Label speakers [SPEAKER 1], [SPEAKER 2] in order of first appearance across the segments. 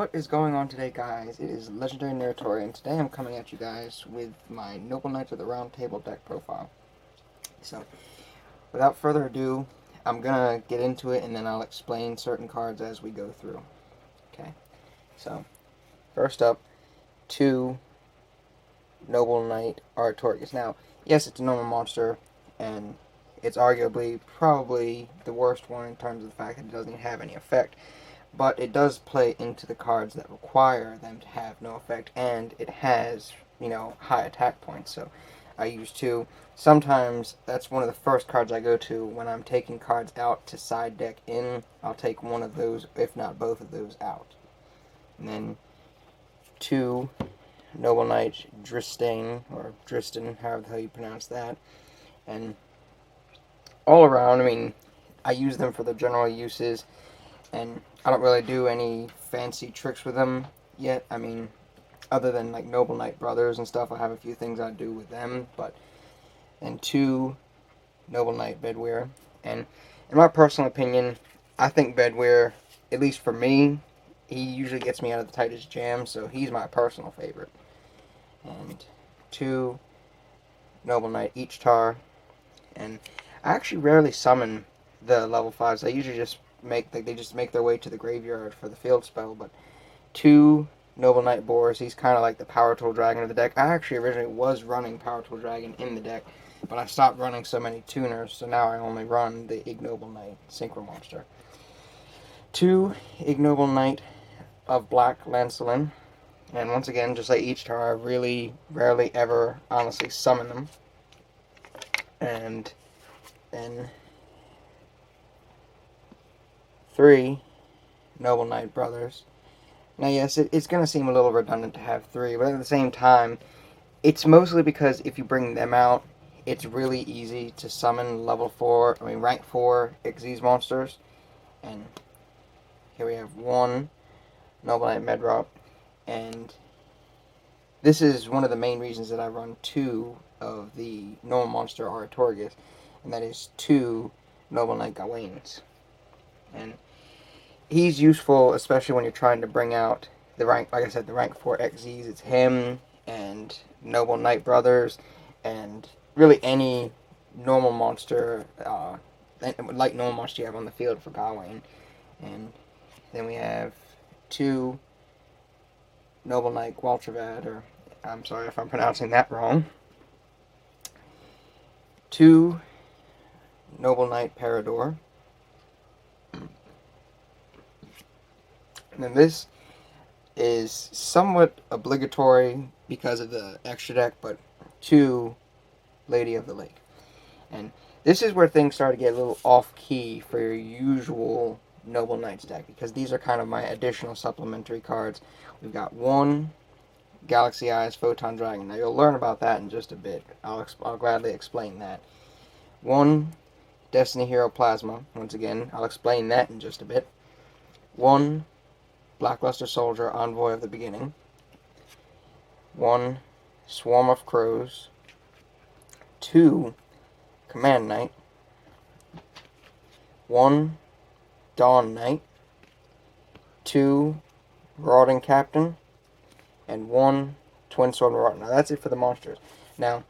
[SPEAKER 1] What is going on today, guys? It is Legendary Niwatori, and today I'm coming at you guys with my Noble Knights of the Round Table deck profile. So, without further ado, I'm gonna get into it, and then I'll explain certain cards as we go through. Okay. So, first up, 2 Noble Knight Aratorius. Now, yes, it's a normal monster, and it's arguably probably the worst one in terms of the fact that it doesn't even have any effect. But it does play into the cards that require them to have no effect, and it has, high attack points. So I use 2. Sometimes that's one of the first cards I go to when I'm taking cards out to side deck in. I'll take one of those, if not both of those, out. And then 2 Noble Knight Dristain, or Dristan, however the hell you pronounce that. And all around, I use them for the general uses, and I don't really do any fancy tricks with them yet. Other than like Noble Knight Brothers and stuff, I have a few things I do with them. And 2 Noble Knight Bedwear. And in my personal opinion, I think Bedwear, at least for me, he usually gets me out of the tightest jam, so he's my personal favorite. And 2 Noble Knight Ichtar. And I actually rarely summon the level 5s. I usually just make their way to the graveyard for the field spell. But 2 Noble Knight Boars, he's kind of like the Power Tool Dragon of the deck. I actually originally was running Power Tool Dragon in the deck, but I stopped running so many tuners, so now I only run the Ignoble Knight Synchro Monster. 2 Ignoble Knight of Black Lancelin, and once again, just like each tower, I really rarely ever honestly summon them. And then 3 Noble Knight Brothers. Now, yes, it's going to seem a little redundant to have 3, but at the same time, it's mostly because if you bring them out, it's really easy to summon rank 4 Xyz monsters. And here we have 1 Noble Knight Medrop, and this is one of the main reasons that I run 2 of the normal monster Aratorius, and that is 2 Noble Knight Gawains. And he's useful, especially when you're trying to bring out the rank, like I said, the rank 4 Xyz. It's him and Noble Knight Brothers, and really any normal monster, like normal monster you have on the field for Gawain. And then we have 2 Noble Knight Gwaltravad, or I'm sorry if I'm pronouncing that wrong. 2 Noble Knight Parador. And then this is somewhat obligatory because of the extra deck, but 2 Lady of the Lake. And this is where things start to get a little off-key for your usual Noble Knights deck, because these are kind of my additional supplementary cards. We've got 1 Galaxy Eyes Photon Dragon. Now, you'll learn about that in just a bit. I'll gladly explain that. 1 Destiny Hero Plasma. Once again, I'll explain that in just a bit. 1 Blackluster Soldier, Envoy of the Beginning. 1 Swarm of Crows. 2 Command Knight. 1 Dawn Knight. 2 Marauding Captain. And 1 Twin Sword Marauder. Now that's it for the monsters. Now,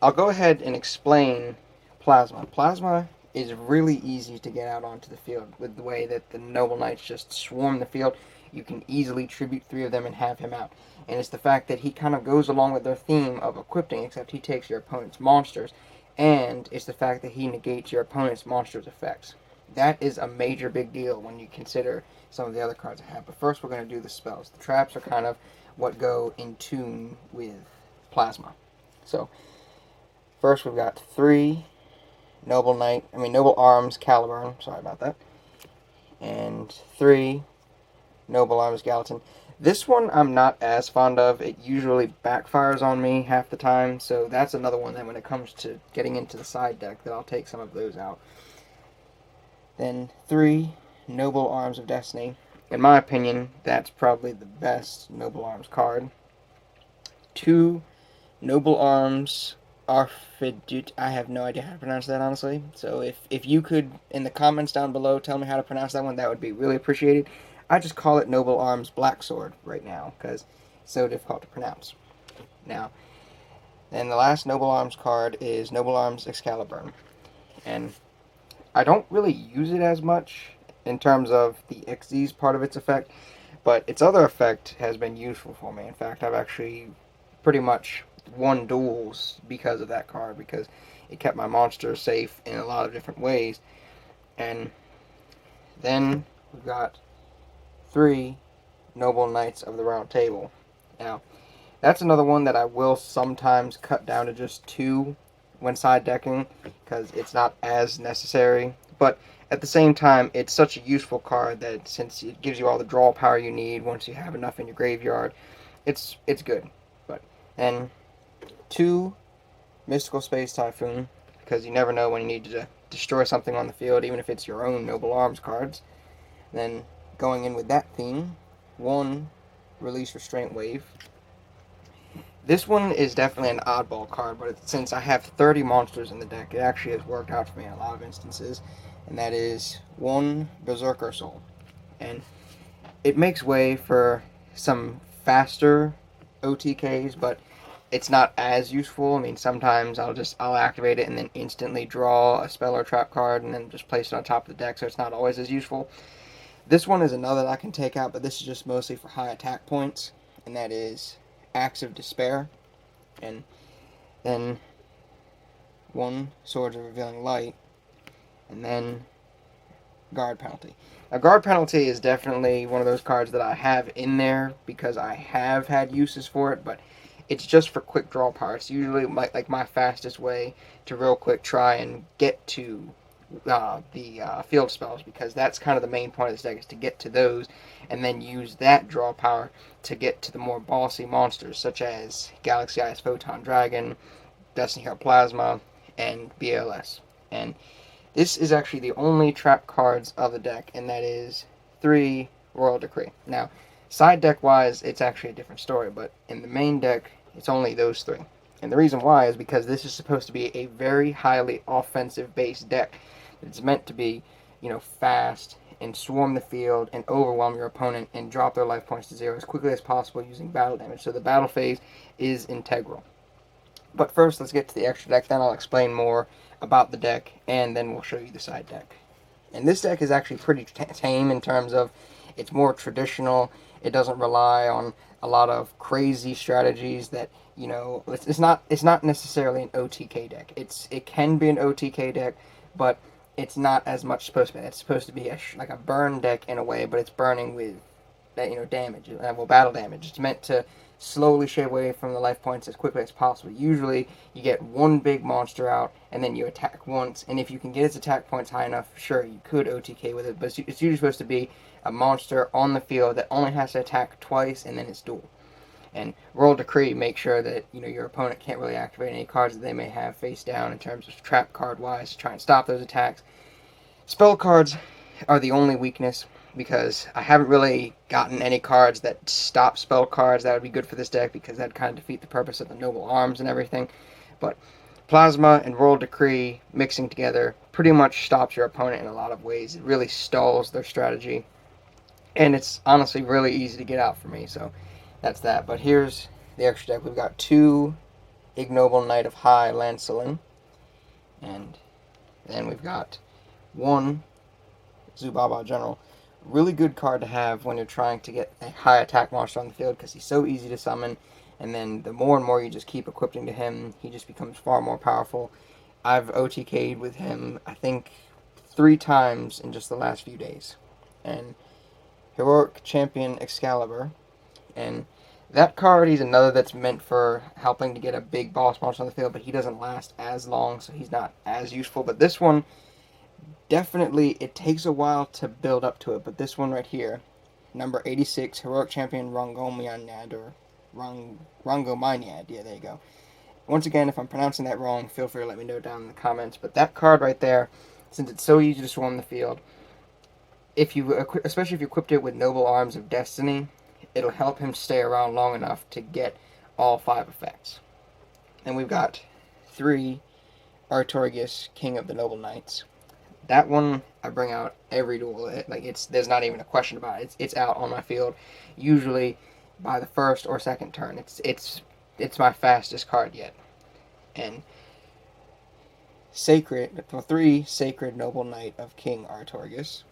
[SPEAKER 1] I'll go ahead and explain Plasma. Plasma is really easy to get out onto the field with the way that the Noble Knights just swarm the field. You can easily tribute 3 of them and have him out. And it's the fact that he kind of goes along with their theme of equipping, except he takes your opponent's monsters. And it's the fact that he negates your opponent's monsters' effects. That is a major big deal when you consider some of the other cards I have. But first we're going to do the spells. The traps are kind of what go in tune with Plasma. So, first we've got 3 Noble Arms Caliburn. Sorry about that. And 3 Noble Arms Gallatin. This one I'm not as fond of. It usually backfires on me half the time, so that's another one that when it comes to getting into the side deck, that I'll take some of those out. Then 3 Noble Arms of Destiny. In my opinion, that's probably the best Noble Arms card. 2 Noble Arms Arfidut. I have no idea how to pronounce that, honestly. So if you could, in the comments down below, tell me how to pronounce that one, that would be really appreciated. I just call it Noble Arms Black Sword right now because it's so difficult to pronounce. Now, then the last Noble Arms card is Noble Arms Excalibur, and I don't really use it as much in terms of the XZ's part of its effect, but its other effect has been useful for me. In fact, I've actually pretty much won duels because of that card, because it kept my monster safe in a lot of different ways. And then we've got 3 Noble Knights of the Round Table. Now, that's another one that I will sometimes cut down to just 2 when side decking, because it's not as necessary. But at the same time, it's such a useful card that since it gives you all the draw power you need once you have enough in your graveyard, it's good. But then 2 Mystical Space Typhoon, because you never know when you need to destroy something on the field, even if it's your own Noble Arms cards. Then going in with that theme, 1 Release Restraint Wave. This one is definitely an oddball card, but since I have 30 monsters in the deck, it actually has worked out for me in a lot of instances. And that is 1 Berserker Soul. And it makes way for some faster OTKs, but it's not as useful. I mean, sometimes I'll activate it and then instantly draw a spell or trap card and then just place it on top of the deck, so it's not always as useful. This one is another that I can take out, but this is just mostly for high attack points, and that is Acts of Despair, and then 1 Swords of Revealing Light, and then Guard Penalty. Now, Guard Penalty is definitely one of those cards that I have in there because I have had uses for it, but it's just for quick draw power. It's usually like my fastest way to real quick try and get to the field spells, because that's kind of the main point of this deck, is to get to those and then use that draw power to get to the more bossy monsters such as Galaxy Eyes Photon Dragon, Destiny Hero Plasma, and BLS. And this is actually the only trap cards of the deck, and that is 3 Royal Decree. Now, side deck wise, it's actually a different story, but in the main deck, it's only those 3. And the reason why is because this is supposed to be a very highly offensive based deck. It's meant to be, fast and swarm the field and overwhelm your opponent and drop their life points to 0 as quickly as possible using battle damage. So the battle phase is integral. But first, let's get to the extra deck, then I'll explain more about the deck, and then we'll show you the side deck. And this deck is actually pretty tame in terms of it's more traditional. It doesn't rely on a lot of crazy strategies that, it's not necessarily an OTK deck. It can be an OTK deck, but it's not as much supposed to be. It's supposed to be like a burn deck in a way, but it's burning with damage, battle damage. It's meant to slowly shave away from the life points as quickly as possible. Usually, you get 1 big monster out, and then you attack once, and if you can get its attack points high enough, sure, you could OTK with it, but it's usually supposed to be a monster on the field that only has to attack twice, and then it's duel. And Royal Decree makes sure that your opponent can't really activate any cards that they may have face down in terms of trap card wise to try and stop those attacks. Spell cards are the only weakness, because I haven't really gotten any cards that stop spell cards that would be good for this deck, because that'd kind of defeat the purpose of the Noble Arms and everything. But Plasma and Royal Decree mixing together pretty much stops your opponent in a lot of ways. It really stalls their strategy, and it's honestly really easy to get out for me, so that's that. But here's the extra deck. We've got 2 Ignoble Knight of High Lancelin, and then we've got 1 Zubaba General. Really good card to have when you're trying to get a high attack monster on the field, because he's so easy to summon, and then the more and more you just keep equipping to him, he just becomes far more powerful. I've OTK'd with him, I think, 3 times in just the last few days. And Heroic Champion Excalibur, and that card, he's another that's meant for helping to get a big boss monster on the field, but he doesn't last as long, so he's not as useful. But this one, definitely, it takes a while to build up to it, but this one right here, number 86, Heroic Champion Rongomyad, or Rongomyad, yeah, there you go. Once again, if I'm pronouncing that wrong, feel free to let me know down in the comments, but that card right there, since it's so easy to swarm the field, especially if you equipped it with Noble Arms of Destiny, it'll help him stay around long enough to get all 5 effects. And we've got 3 Artorigus, King of the Noble Knights. That one I bring out every duel. There's not even a question about it. It's out on my field, usually by the first or second turn. It's my fastest card yet. And Sacred, 3 Sacred Noble Knight of King Artorigus.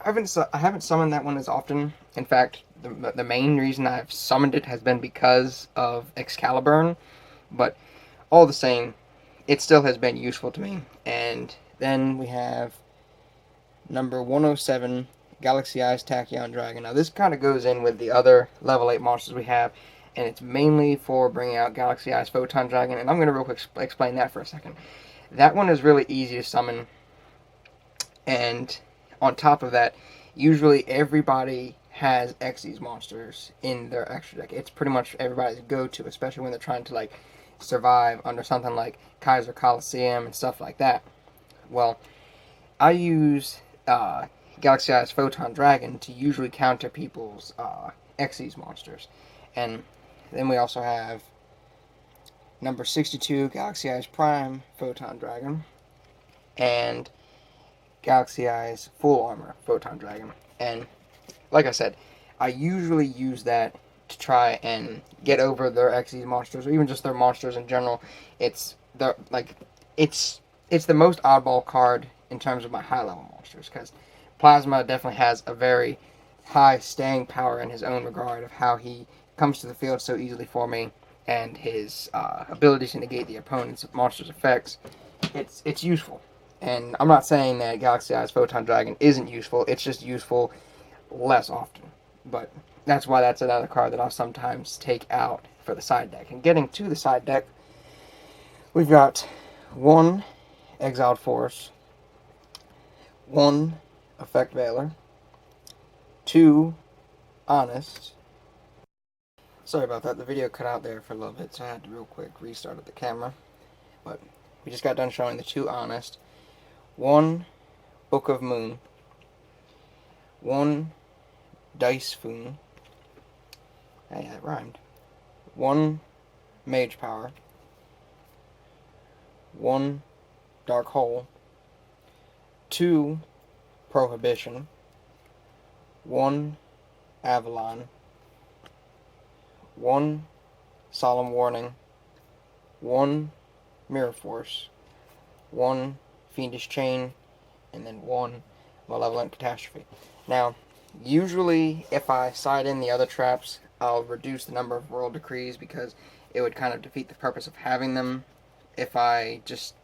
[SPEAKER 1] I haven't summoned that one as often. In fact, the main reason I've summoned it has been because of Excalibur, but all the same, it still has been useful to me. And then we have number 107, Galaxy Eyes Tachyon Dragon. Now this kind of goes in with the other level 8 monsters we have, and it's mainly for bringing out Galaxy Eyes Photon Dragon, and I'm going to real quick explain that for a second. That one is really easy to summon, and on top of that, usually everybody has Xyz monsters in their extra deck. It's pretty much everybody's go-to, especially when they're trying to survive under something like Kaiser Coliseum and stuff like that. Well, I use Galaxy Eyes Photon Dragon to usually counter people's Xyz monsters. And then we also have number 62, Galaxy Eyes Prime Photon Dragon, and Galaxy Eyes Full Armor Photon Dragon. And like I said, I usually use that to try and get over their Xyz monsters, or even just their monsters in general. It's the most oddball card in terms of my high level monsters, because Plasma definitely has a very high staying power in his own regard of how he comes to the field so easily for me, and his ability to negate the opponent's monster's effects. It's useful. And I'm not saying that Galaxy Eyes Photon Dragon isn't useful, it's just useful less often. But that's why that's another card that I'll sometimes take out for the side deck. And getting to the side deck, we've got 1 Exiled Force, 1 Effect Veiler, 2 Honest. Sorry about that, the video cut out there for a little bit, so I had to real quick restart the camera. But we just got done showing the 2 Honest, 1 Book of Moon, 1 Dice Foon, hey, that rhymed, 1 Mage Power, 1 Dark Hole, 2 Prohibition, 1 Avalon, 1 Solemn Warning, 1 Mirror Force, 1 Fiendish Chain, and then 1 Malevolent Catastrophe. Now, usually if I side in the other traps, I'll reduce the number of World Decrees, because it would kind of defeat the purpose of having them if I just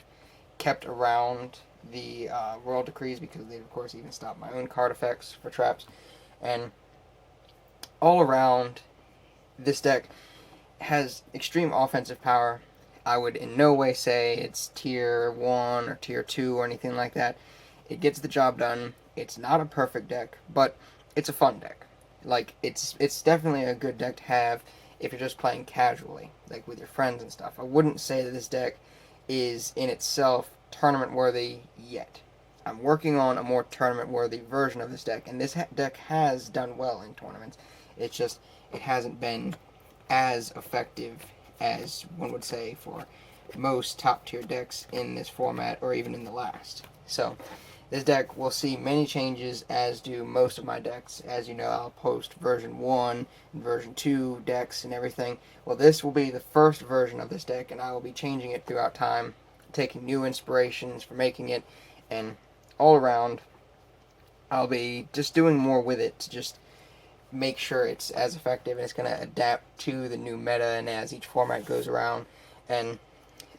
[SPEAKER 1] kept around the World Decrees, because they of course even stop my own card effects for traps. And all around, this deck has extreme offensive power. I would in no way say it's tier 1 or tier 2 or anything like that. It gets the job done. It's not a perfect deck, but it's a fun deck. It's definitely a good deck to have if you're just playing casually, like with your friends and stuff. I wouldn't say that this deck is in itself tournament worthy yet. I'm working on a more tournament worthy version of this deck, and this deck has done well in tournaments. It's just it hasn't been as effective as one would say for most top tier decks in this format, or even in the last. So this deck will see many changes, as do most of my decks. As you know, I'll post version 1 and version 2 decks and everything. Well, this will be the first version of this deck, and I will be changing it throughout time, taking new inspirations for making it, and all around I'll be just doing more with it to just make sure it's as effective, and it's going to adapt to the new meta and as each format goes around. And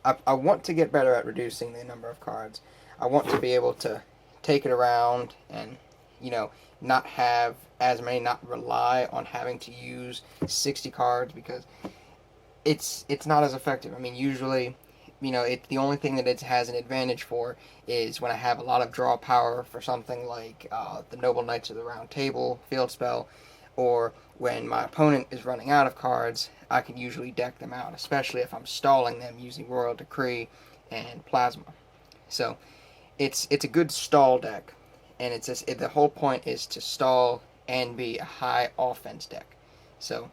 [SPEAKER 1] I want to get better at reducing the number of cards. I want to be able to take it around and, not have as many, not rely on having to use 60 cards, because it's not as effective. I mean, usually, the only thing that it has an advantage for is when I have a lot of draw power for something like the Noble Knights of the Round Table field spell, or when my opponent is running out of cards, I can usually deck them out, especially if I'm stalling them using Royal Decree and Plasma. So it's a good stall deck, and the whole point is to stall and be a high offense deck. So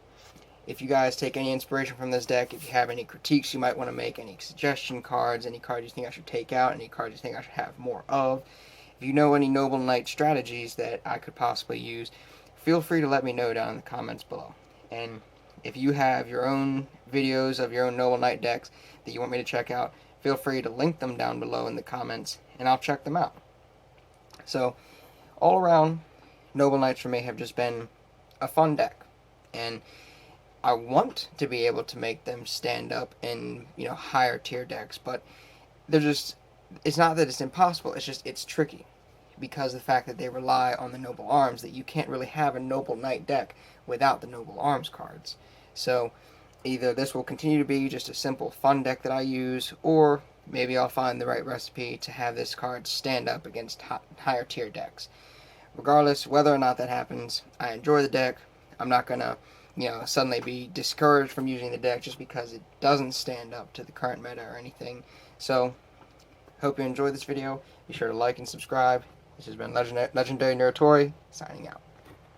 [SPEAKER 1] if you guys take any inspiration from this deck, if you have any critiques you might want to make, any suggestion cards, any cards you think I should take out, any cards you think I should have more of, if you know any Noble Knight strategies that I could possibly use, feel free to let me know down in the comments below. And if you have your own videos of your own Noble Knight decks that you want me to check out, feel free to link them down below in the comments, and I'll check them out. So, all around, Noble Knights for me have just been a fun deck. And I want to be able to make them stand up in, higher tier decks, but they're just, it's not that it's impossible, it's just, it's tricky. Because of the fact that they rely on the Noble Arms, that you can't really have a Noble Knight deck without the Noble Arms cards. So, either this will continue to be just a simple fun deck that I use, or maybe I'll find the right recipe to have this card stand up against higher tier decks. Regardless, whether or not that happens, I enjoy the deck. I'm not going to, suddenly be discouraged from using the deck just because it doesn't stand up to the current meta or anything. So, hope you enjoyed this video. Be sure to like and subscribe. This has been Legendary Niwatori, signing out.